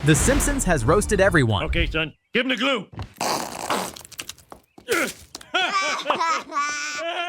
The Simpsons has roasted everyone. Okay, son, give him the glue.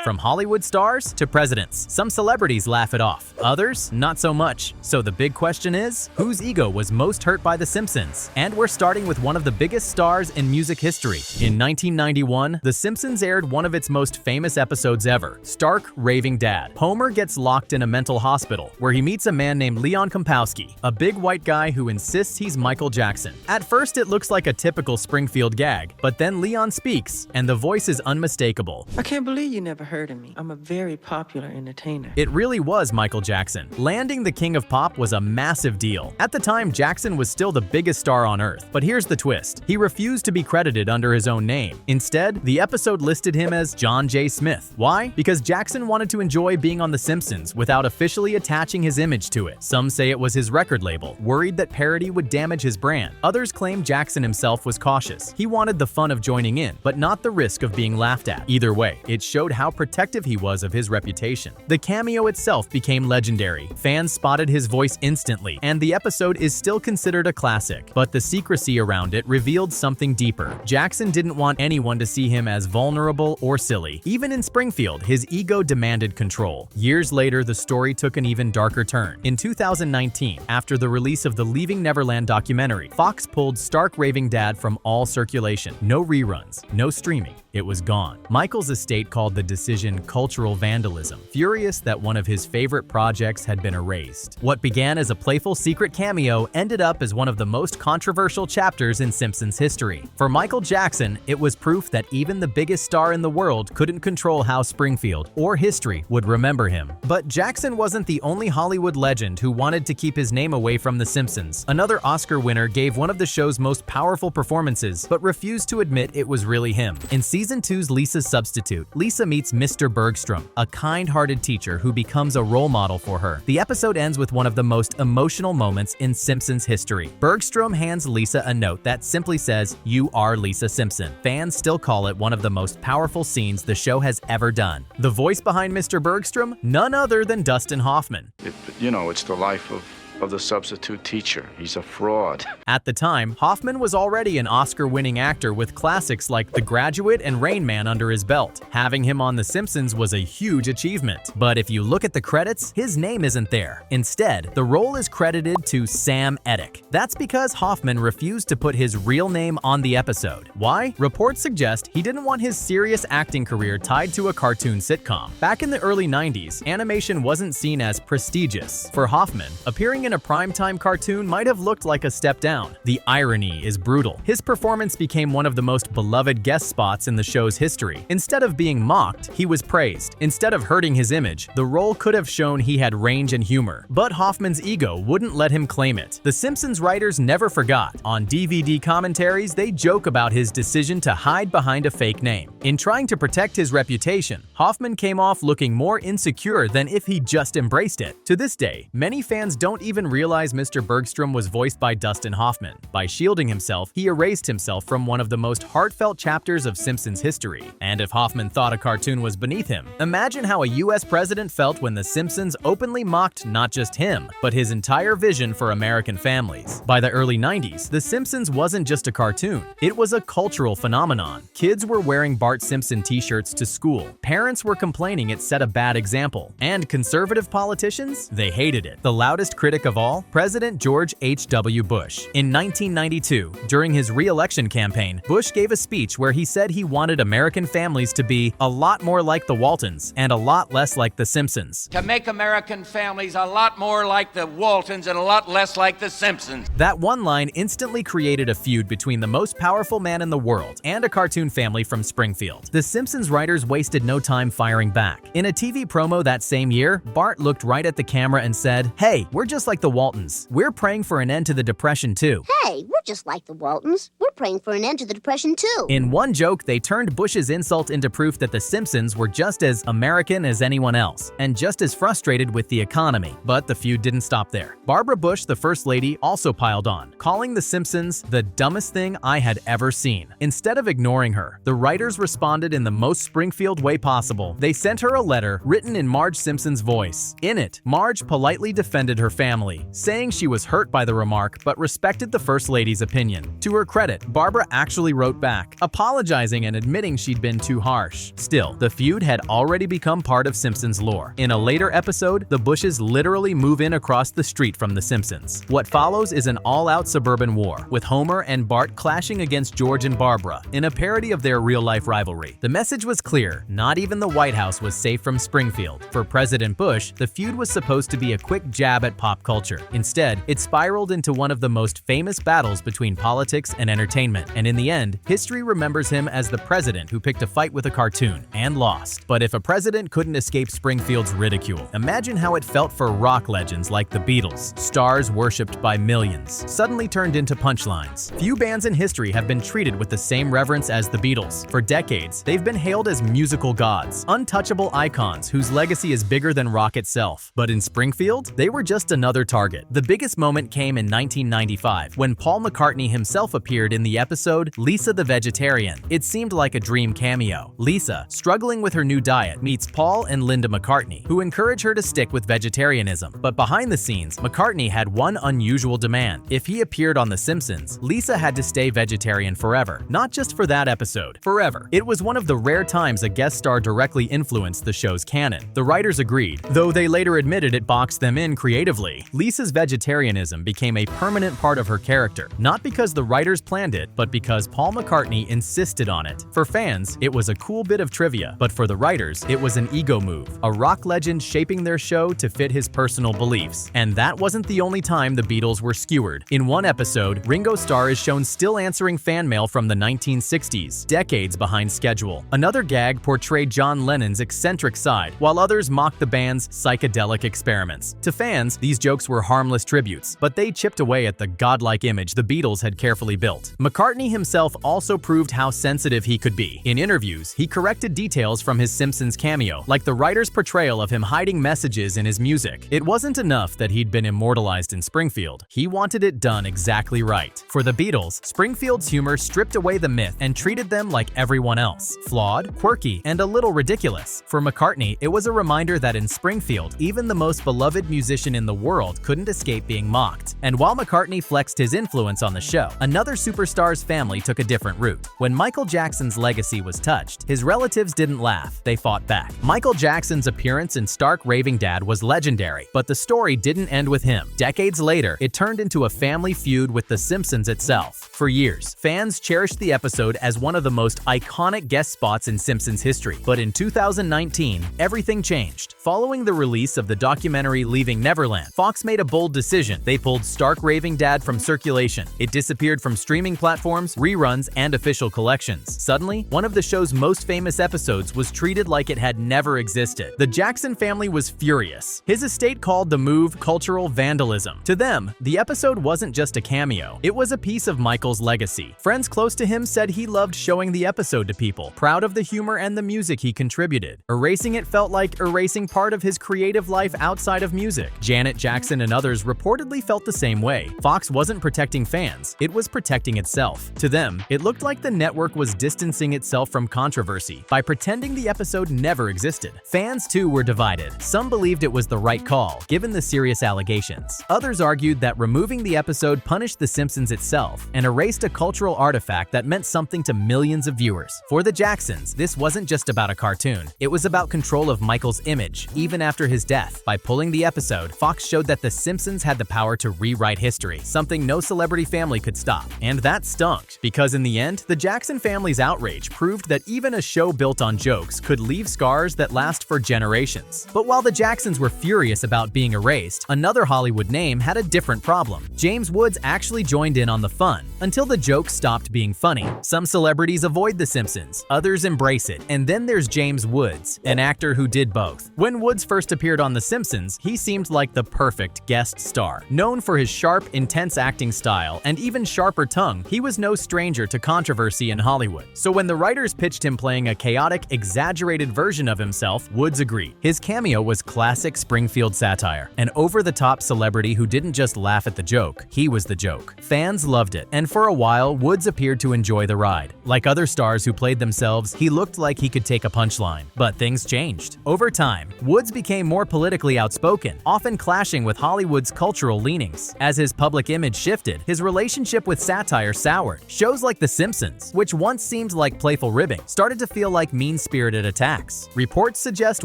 From Hollywood stars to presidents. Some celebrities laugh it off, others not so much. So the big question is, whose ego was most hurt by The Simpsons? And we're starting with one of the biggest stars in music history. In 1991, The Simpsons aired one of its most famous episodes ever, Stark Raving Dad. Homer gets locked in a mental hospital, where he meets a man named Leon Kompowski, a big white guy who insists he's Michael Jackson. At first it looks like a typical Springfield gag, but then Leon speaks, and the voice is unmistakable. I can't believe you never heard of me. I'm a very popular entertainer. It really was Michael Jackson. Landing the King of Pop was a massive deal. At the time, Jackson was still the biggest star on Earth. But here's the twist. He refused to be credited under his own name. Instead, the episode listed him as John J. Smith. Why? Because Jackson wanted to enjoy being on The Simpsons without officially attaching his image to it. Some say it was his record label, worried that parody would damage his brand. Others claim Jackson himself was cautious. He wanted the fun of joining in, but not the risk of being laughed at. Either way, it showed how protective he was of his reputation. The cameo itself became legendary. Fans spotted his voice instantly, and the episode is still considered a classic. But the secrecy around it revealed something deeper. Jackson didn't want anyone to see him as vulnerable or silly. Even in Springfield, his ego demanded control. Years later, the story took an even darker turn. In 2019, after the release of the Leaving Neverland documentary, Fox pulled Stark Raving Dad from all circulation. No reruns, no streaming. It was gone. Michael's estate called the decision cultural vandalism, furious that one of his favorite projects had been erased. What began as a playful secret cameo ended up as one of the most controversial chapters in Simpsons history. For Michael Jackson, it was proof that even the biggest star in the world couldn't control how Springfield or history would remember him. But Jackson wasn't the only Hollywood legend who wanted to keep his name away from The Simpsons. Another Oscar winner gave one of the show's most powerful performances, but refused to admit it was really him. In Season 2's Lisa's Substitute, Lisa meets Mr. Bergstrom, a kind-hearted teacher who becomes a role model for her. The episode ends with one of the most emotional moments in Simpsons history. Bergstrom hands Lisa a note that simply says, "You are Lisa Simpson." Fans still call it one of the most powerful scenes the show has ever done. The voice behind Mr. Bergstrom? None other than Dustin Hoffman. It's the life of the substitute teacher. He's a fraud. At the time, Hoffman was already an Oscar-winning actor with classics like The Graduate and Rain Man under his belt. Having him on The Simpsons was a huge achievement. But if you look at the credits, his name isn't there. Instead, the role is credited to Sam Eddick. That's because Hoffman refused to put his real name on the episode. Why? Reports suggest he didn't want his serious acting career tied to a cartoon sitcom. Back in the early 90s, animation wasn't seen as prestigious. For Hoffman, appearing in a primetime cartoon might have looked like a step down. The irony is brutal. His performance became one of the most beloved guest spots in the show's history. Instead of being mocked, he was praised. Instead of hurting his image, the role could have shown he had range and humor. But Hoffman's ego wouldn't let him claim it. The Simpsons writers never forgot. On DVD commentaries, they joke about his decision to hide behind a fake name. In trying to protect his reputation, Hoffman came off looking more insecure than if he just embraced it. To this day, many fans don't even realize Mr. Bergstrom was voiced by Dustin Hoffman. By shielding himself, he erased himself from one of the most heartfelt chapters of Simpsons history. And if Hoffman thought a cartoon was beneath him, imagine how a US president felt when The Simpsons openly mocked not just him, but his entire vision for American families. By the early 90s, The Simpsons wasn't just a cartoon. It was a cultural phenomenon. Kids were wearing Bart Simpson t-shirts to school. Parents were complaining it set a bad example. And conservative politicians? They hated it. The loudest critic of all, President George H.W. Bush. In 1992, during his re-election campaign, Bush gave a speech where he said he wanted American families to be a lot more like the Waltons and a lot less like the Simpsons. To make American families a lot more like the Waltons and a lot less like the Simpsons. That one line instantly created a feud between the most powerful man in the world and a cartoon family from Springfield. The Simpsons writers wasted no time firing back. In a TV promo that same year, Bart looked right at the camera and said, "Hey, we're just like the Waltons. We're praying for an end to the Depression too." Hey, we're just like the Waltons. We're praying for an end to the Depression too. In one joke, they turned Bush's insult into proof that the Simpsons were just as American as anyone else, and just as frustrated with the economy. But the feud didn't stop there. Barbara Bush, the First Lady, also piled on, calling The Simpsons the dumbest thing I had ever seen. Instead of ignoring her, the writers responded in the most Springfield way possible. They sent her a letter written in Marge Simpson's voice. In it, Marge politely defended her family, saying she was hurt by the remark but respected the First Lady's opinion. To her credit, Barbara actually wrote back, apologizing and admitting she'd been too harsh. Still, the feud had already become part of Simpsons lore. In a later episode, the Bushes literally move in across the street from The Simpsons. What follows is an all-out suburban war, with Homer and Bart clashing against George and Barbara in a parody of their real-life rivalry. The message was clear: not even the White House was safe from Springfield. For President Bush, the feud was supposed to be a quick jab at pop culture. Instead, it spiraled into one of the most famous battles between politics and entertainment, and in the end, history remembers him as the president who picked a fight with a cartoon and lost. But if a president couldn't escape Springfield's ridicule, imagine how it felt for rock legends like the Beatles, stars worshipped by millions, suddenly turned into punchlines. Few bands in history have been treated with the same reverence as the Beatles. For decades, they've been hailed as musical gods, untouchable icons whose legacy is bigger than rock itself. But in Springfield, they were just another target. The biggest moment came in 1995, when Paul McCartney himself appeared in the episode Lisa the Vegetarian. It seemed like a dream cameo. Lisa, struggling with her new diet, meets Paul and Linda McCartney, who encourage her to stick with vegetarianism. But behind the scenes, McCartney had one unusual demand. If he appeared on The Simpsons, Lisa had to stay vegetarian forever. Not just for that episode, forever. It was one of the rare times a guest star directly influenced the show's canon. The writers agreed, though they later admitted it boxed them in creatively. Lisa's vegetarianism became a permanent part of her character, not because the writers planned it, but because Paul McCartney insisted on it. For fans, it was a cool bit of trivia, but for the writers, it was an ego move, a rock legend shaping their show to fit his personal beliefs. And that wasn't the only time the Beatles were skewered. In one episode, Ringo Starr is shown still answering fan mail from the 1960s, decades behind schedule. Another gag portrayed John Lennon's eccentric side, while others mocked the band's psychedelic experiments. To fans, these jokes were harmless tributes, but they chipped away at the godlike image the Beatles had carefully built. McCartney himself also proved how sensitive he could be. In interviews, he corrected details from his Simpsons cameo, like the writer's portrayal of him hiding messages in his music. It wasn't enough that he'd been immortalized in Springfield. He wanted it done exactly right. For the Beatles, Springfield's humor stripped away the myth and treated them like everyone else, flawed, quirky, and a little ridiculous. For McCartney, it was a reminder that in Springfield, even the most beloved musician in the world couldn't escape being mocked. And while McCartney flexed his influence on the show, another superstar's family took a different route. When Michael Jackson's legacy was touched, his relatives didn't laugh, they fought back. Michael Jackson's appearance in Stark Raving Dad was legendary, but the story didn't end with him. Decades later, it turned into a family feud with The Simpsons itself. For years, fans cherished the episode as one of the most iconic guest spots in Simpsons history. But in 2019, everything changed. Following the release of the documentary Leaving Neverland, Fox made a bold decision. They pulled Stark Raving Dad from circulation. It disappeared from streaming platforms, reruns, and official collections. Suddenly, one of the show's most famous episodes was treated like it had never existed. The Jackson family was furious. His estate called the move cultural vandalism. To them, the episode wasn't just a cameo. It was a piece of Michael's legacy. Friends close to him said he loved showing the episode to people, proud of the humor and the music he contributed. Erasing it felt like erasing part of his creative life outside of music. Janet Jackson and others reportedly felt the same way. Fox wasn't protecting fans, it was protecting itself. To them, it looked like the network was distancing itself from controversy by pretending the episode never existed. Fans too were divided. Some believed it was the right call, given the serious allegations. Others argued that removing the episode punished The Simpsons itself and erased a cultural artifact that meant something to millions of viewers. For the Jacksons, this wasn't just about a cartoon. It was about control of Michael's image, even after his death. By pulling the episode, Fox showed that The Simpsons had the power to rewrite history, something no celebrity family could stop. And that stunk, because in the end, the Jackson family's outrage proved that even a show built on jokes could leave scars that last for generations. But while the Jacksons were furious about being erased, another Hollywood name had a different problem. James Woods actually joined in on the fun, until the jokes stopped being funny. Some celebrities avoid The Simpsons, others embrace it, and then there's James Woods, an actor who did both. When Woods first appeared on The Simpsons, he seemed like the perfect guest star. Known for his sharp, intense acting style and even sharper tongue, he was no stranger to controversy in Hollywood. So when the writers pitched him playing a chaotic, exaggerated version of himself, Woods agreed. His cameo was classic Springfield satire, an over-the-top celebrity who didn't just laugh at the joke, he was the joke. Fans loved it, and for a while, Woods appeared to enjoy the ride. Like other stars who played themselves, he looked like he could take a punchline. But things changed. Over time, Woods became more politically outspoken, often clashing with Hollywood's cultural leanings. As his public image shifted, his relationship with satire soured. Shows like The Simpsons, which once seemed like playful ribbing, started to feel like mean-spirited attacks. Reports suggest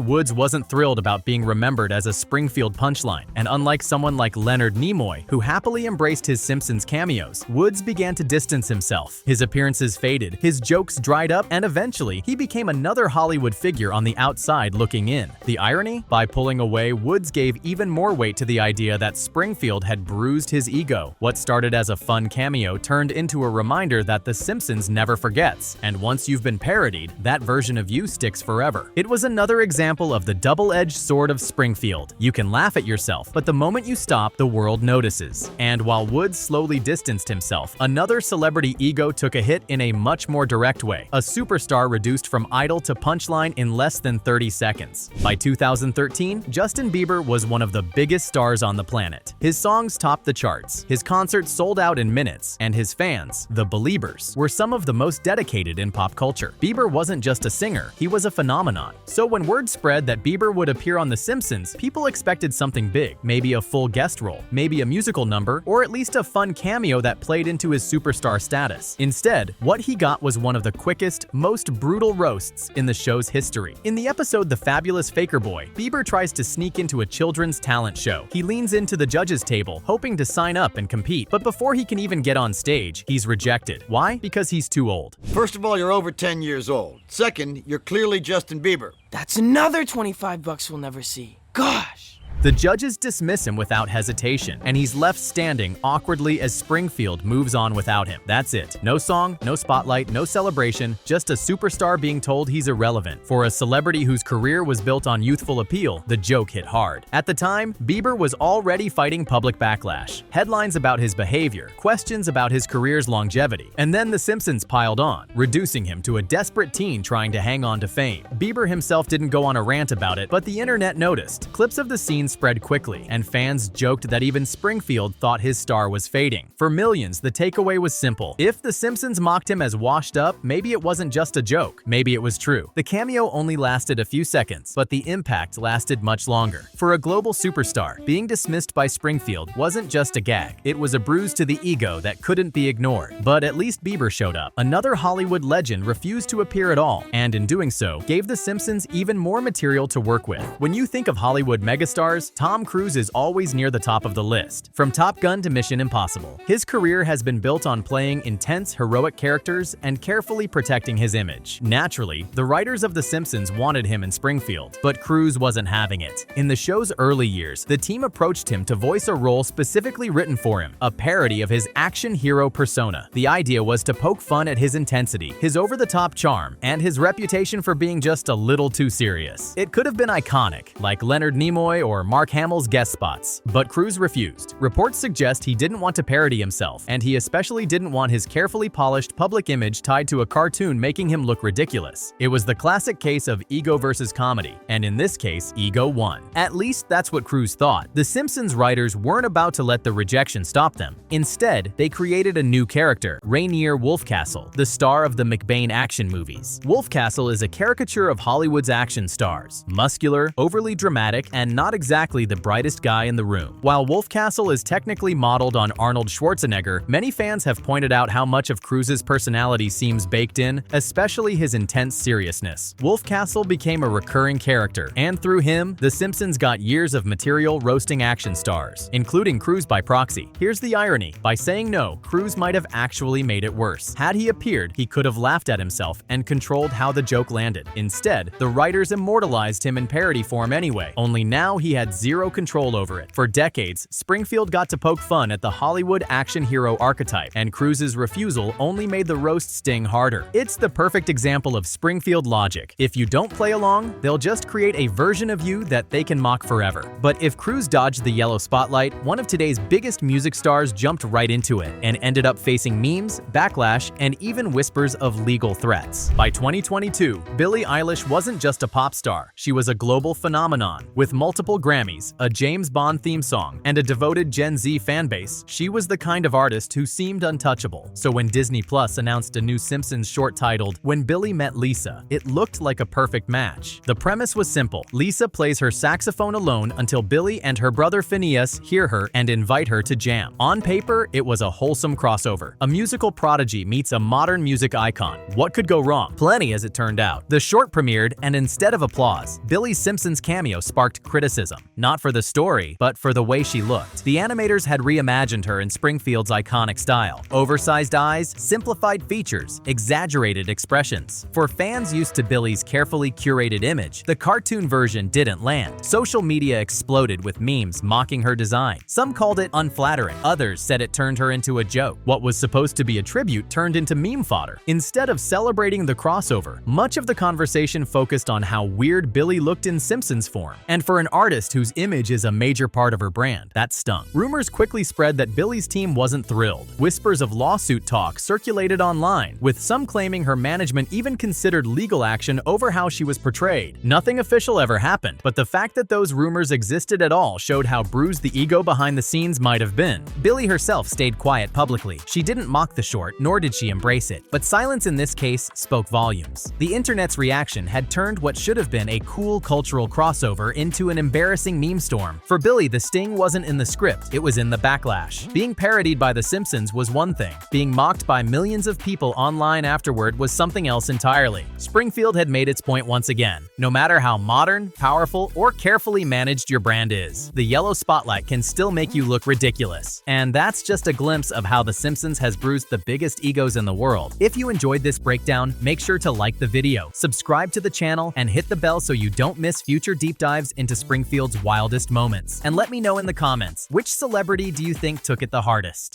Woods wasn't thrilled about being remembered as a Springfield punchline, and unlike someone like Leonard Nimoy, who happily embraced his Simpsons cameos, Woods began to distance himself. His appearances faded, his jokes dried up, and eventually, he became another Hollywood figure on the outside looking in. The irony? By pulling away, Woods gave even more weight to the idea that Springfield had bruised his ego. What started as a fun cameo turned into a reminder that The Simpsons never forgets, and once you've been parodied, that version of you sticks forever. It was another example of the double-edged sword of Springfield. You can laugh at yourself, but the moment you stop, the world notices. And while Woods slowly distanced himself, another celebrity ego took a hit in a much more direct way. A superstar reduced from idol to punchline in less than 30 seconds. By 2013, Justin Bieber was one of the biggest stars on the planet. His songs topped the charts, his concerts sold out in minutes, and his fans, the Beliebers, were some of the most dedicated in pop culture. Bieber wasn't just a singer, he was a phenomenon. So when word spread that Bieber would appear on The Simpsons, people expected something big, maybe a full guest role, maybe a musical number, or at least a fun cameo that played into his superstar status. Instead, what he got was one of the quickest, most brutal roasts in the show's history. In the episode The Fabulous Faker Boy, Bieber tries to sneak into a children's talent show. He leans into the judges' table, hoping to sign up and compete, but before he can even get on stage, he's rejected. Why? Because he's too old. First of all, you're over 10 years old. Second, you're clearly Justin Bieber. That's another 25 bucks we'll never see. Gosh! The judges dismiss him without hesitation, and he's left standing awkwardly as Springfield moves on without him. That's it. No song, no spotlight, no celebration, just a superstar being told he's irrelevant. For a celebrity whose career was built on youthful appeal, the joke hit hard. At the time, Bieber was already fighting public backlash. Headlines about his behavior, questions about his career's longevity, and then The Simpsons piled on, reducing him to a desperate teen trying to hang on to fame. Bieber himself didn't go on a rant about it, but the internet noticed. Clips of the scene spread quickly, and fans joked that even Springfield thought his star was fading. For millions, the takeaway was simple. If The Simpsons mocked him as washed up, maybe it wasn't just a joke. Maybe it was true. The cameo only lasted a few seconds, but the impact lasted much longer. For a global superstar, being dismissed by Springfield wasn't just a gag. It was a bruise to the ego that couldn't be ignored. But at least Bieber showed up. Another Hollywood legend refused to appear at all, and in doing so, gave The Simpsons even more material to work with. When you think of Hollywood megastars, Tom Cruise is always near the top of the list. From Top Gun to Mission Impossible, his career has been built on playing intense, heroic characters and carefully protecting his image. Naturally, the writers of The Simpsons wanted him in Springfield, but Cruise wasn't having it. In the show's early years, the team approached him to voice a role specifically written for him, a parody of his action hero persona. The idea was to poke fun at his intensity, his over-the-top charm, and his reputation for being just a little too serious. It could have been iconic, like Leonard Nimoy or Mark Hamill's guest spots, but Cruise refused. Reports suggest he didn't want to parody himself, and he especially didn't want his carefully polished public image tied to a cartoon making him look ridiculous. It was the classic case of ego versus comedy, and in this case, ego won. At least that's what Cruise thought. The Simpsons writers weren't about to let the rejection stop them. Instead, they created a new character, Rainier Wolfcastle, the star of the McBain action movies. Wolfcastle is a caricature of Hollywood's action stars, muscular, overly dramatic, and not exactly the brightest guy in the room. While Wolfcastle is technically modeled on Arnold Schwarzenegger, many fans have pointed out how much of Cruise's personality seems baked in, especially his intense seriousness. Wolfcastle became a recurring character, and through him, The Simpsons got years of material roasting action stars, including Cruise by proxy. Here's the irony. By saying no, Cruise might have actually made it worse. Had he appeared, he could have laughed at himself and controlled how the joke landed. Instead, the writers immortalized him in parody form anyway, only now he had had zero control over it. For decades, Springfield got to poke fun at the Hollywood action hero archetype, and Cruz's refusal only made the roast sting harder. It's the perfect example of Springfield logic. If you don't play along, they'll just create a version of you that they can mock forever. But if Cruz dodged the yellow spotlight, one of today's biggest music stars jumped right into it and ended up facing memes, backlash, and even whispers of legal threats. By 2022, Billie Eilish wasn't just a pop star, she was a global phenomenon. With multiple Grammys, a James Bond theme song, and a devoted Gen Z fanbase, she was the kind of artist who seemed untouchable. So when Disney Plus announced a new Simpsons short titled When Billie Met Lisa, it looked like a perfect match. The premise was simple. Lisa plays her saxophone alone until Billie and her brother Phineas hear her and invite her to jam. On paper, it was a wholesome crossover. A musical prodigy meets a modern music icon. What could go wrong? Plenty, as it turned out. The short premiered, and instead of applause, Billie's Simpsons cameo sparked criticism. Not for the story, but for the way she looked. The animators had reimagined her in Springfield's iconic style. Oversized eyes, simplified features, exaggerated expressions. For fans used to Billie's carefully curated image, the cartoon version didn't land. Social media exploded with memes mocking her design. Some called it unflattering. Others said it turned her into a joke. What was supposed to be a tribute turned into meme fodder. Instead of celebrating the crossover, much of the conversation focused on how weird Billie looked in Simpsons form. And for an artist whose image is a major part of her brand, that stung. Rumors quickly spread that Billie's team wasn't thrilled. Whispers of lawsuit talk circulated online, with some claiming her management even considered legal action over how she was portrayed. Nothing official ever happened, but the fact that those rumors existed at all showed how bruised the ego behind the scenes might have been. Billie herself stayed quiet publicly. She didn't mock the short, nor did she embrace it. But silence in this case spoke volumes. The internet's reaction had turned what should have been a cool cultural crossover into an embarrassing meme storm. For Billie, the sting wasn't in the script, it was in the backlash. Being parodied by The Simpsons was one thing. Being mocked by millions of people online afterward was something else entirely. Springfield had made its point once again. No matter how modern, powerful, or carefully managed your brand is, the yellow spotlight can still make you look ridiculous. And that's just a glimpse of how The Simpsons has bruised the biggest egos in the world. If you enjoyed this breakdown, make sure to like the video, subscribe to the channel, and hit the bell so you don't miss future deep dives into Springfield's wildest moments. And let me know in the comments, which celebrity do you think took it the hardest?